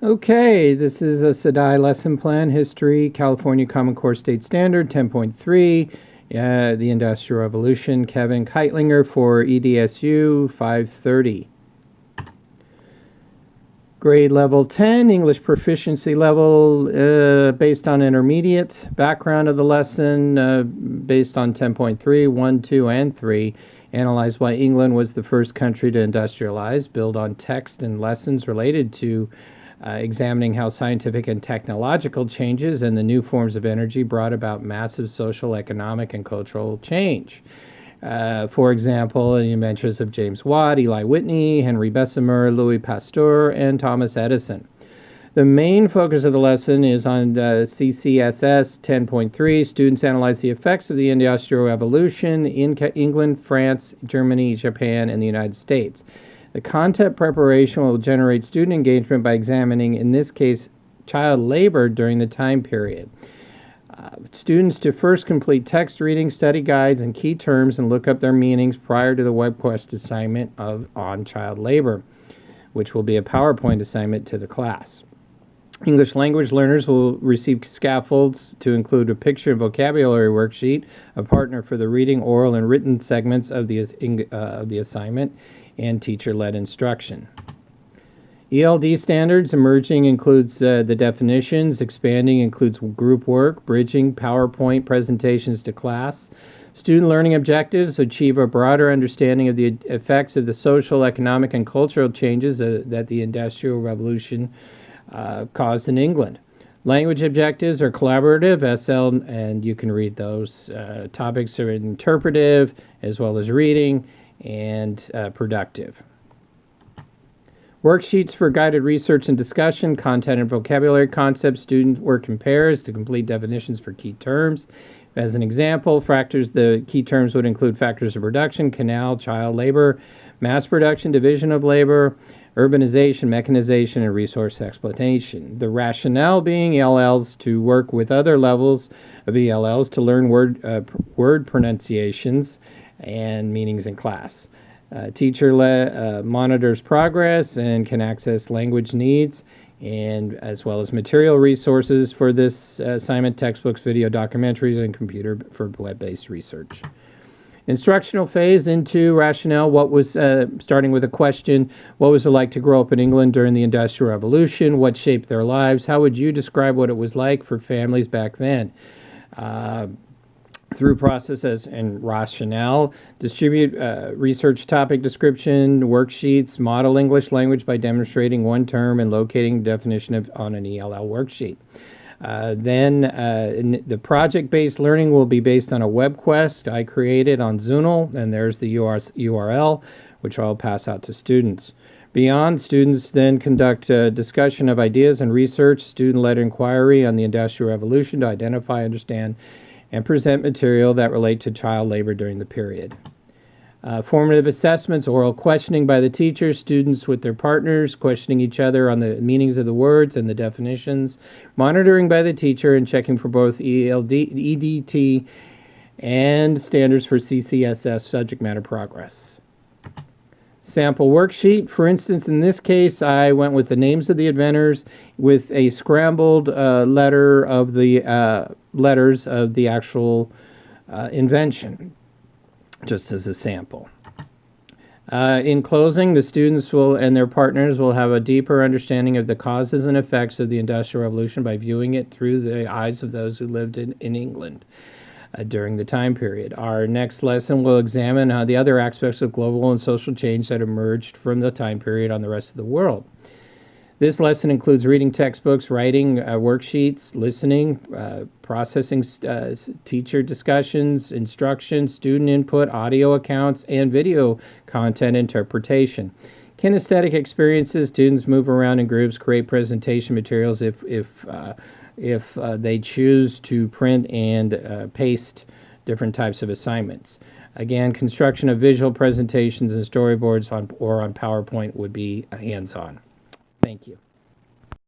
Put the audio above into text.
Okay, this is a SEDI lesson plan, History, California Common Core State Standard 10.3, the Industrial Revolution, Kevin Keitlinger for EDSU 530. Grade level 10, English proficiency level based on intermediate. Background of the lesson based on 10.3, 1, 2, and 3. Analyze why England was the first country to industrialize. Build on text and lessons related to examining how scientific and technological changes and the new forms of energy brought about massive social, economic, and cultural change. For example, the inventions of James Watt, Eli Whitney, Henry Bessemer, Louis Pasteur, and Thomas Edison. The main focus of the lesson is on CCSS 10.3. Students analyze the effects of the Industrial Revolution in England, France, Germany, Japan, and the United States. The content preparation will generate student engagement by examining, in this case, child labor during the time period. Students to first complete text reading, study guides, and key terms and look up their meanings prior to the web quest assignment on child labor, which will be a PowerPoint assignment to the class. English language learners will receive scaffolds to include a picture and vocabulary worksheet, a partner for the reading, oral, and written segments of the assignment, and teacher-led instruction. ELD standards. Emerging includes the definitions. Expanding includes group work, bridging, PowerPoint presentations to class. Student learning objectives. Achieve a broader understanding of the effects of the social, economic, and cultural changes that the Industrial Revolution caused in England. Language objectives are collaborative, SL, and you can read those. Topics are interpretive, as well as reading, and productive. Worksheets for guided research and discussion, content and vocabulary concepts. Student work in pairs to complete definitions for key terms. As an example, the key terms would include factors of production, canal, child labor, mass production, division of labor, urbanization, mechanization, and resource exploitation. The rationale being ELLs to work with other levels of ELLs to learn word pronunciations and meanings in class. Teacher monitors progress and can access language needs, and as well as material resources for this assignment, textbooks, video documentaries, and computer for web-based research. Instructional phase into rationale. Starting with a question, what was it like to grow up in England during the Industrial Revolution? What shaped their lives? How would you describe what it was like for families back then? Through processes and rationale, distribute research topic description, worksheets, model English language by demonstrating one term and locating definition on an ELL worksheet. Then the project-based learning will be based on a web quest I created on Zoonal, and there's the URL, which I'll pass out to students. Beyond, students then conduct a discussion of ideas and research, student-led inquiry on the Industrial Revolution to identify, understand, and present material that relate to child labor during the period. Formative assessments, oral questioning by the teachers, students with their partners, questioning each other on the meanings of the words and the definitions, monitoring by the teacher, and checking for both EDT and standards for CCSS subject matter progress. Sample worksheet. For instance, in this case, I went with the names of the inventors with a scrambled letters of the actual invention, just as a sample. In closing, the students and their partners will have a deeper understanding of the causes and effects of the Industrial Revolution by viewing it through the eyes of those who lived in England during the time period. Our next lesson will examine how the other aspects of global and social change that emerged from the time period on the rest of the world. This lesson includes reading textbooks, writing worksheets, listening, processing teacher discussions, instruction, student input, audio accounts, and video content interpretation. Kinesthetic experiences. Students move around in groups, create presentation materials if they choose to print and paste different types of assignments. Again, construction of visual presentations and storyboards on PowerPoint would be hands-on. Thank you.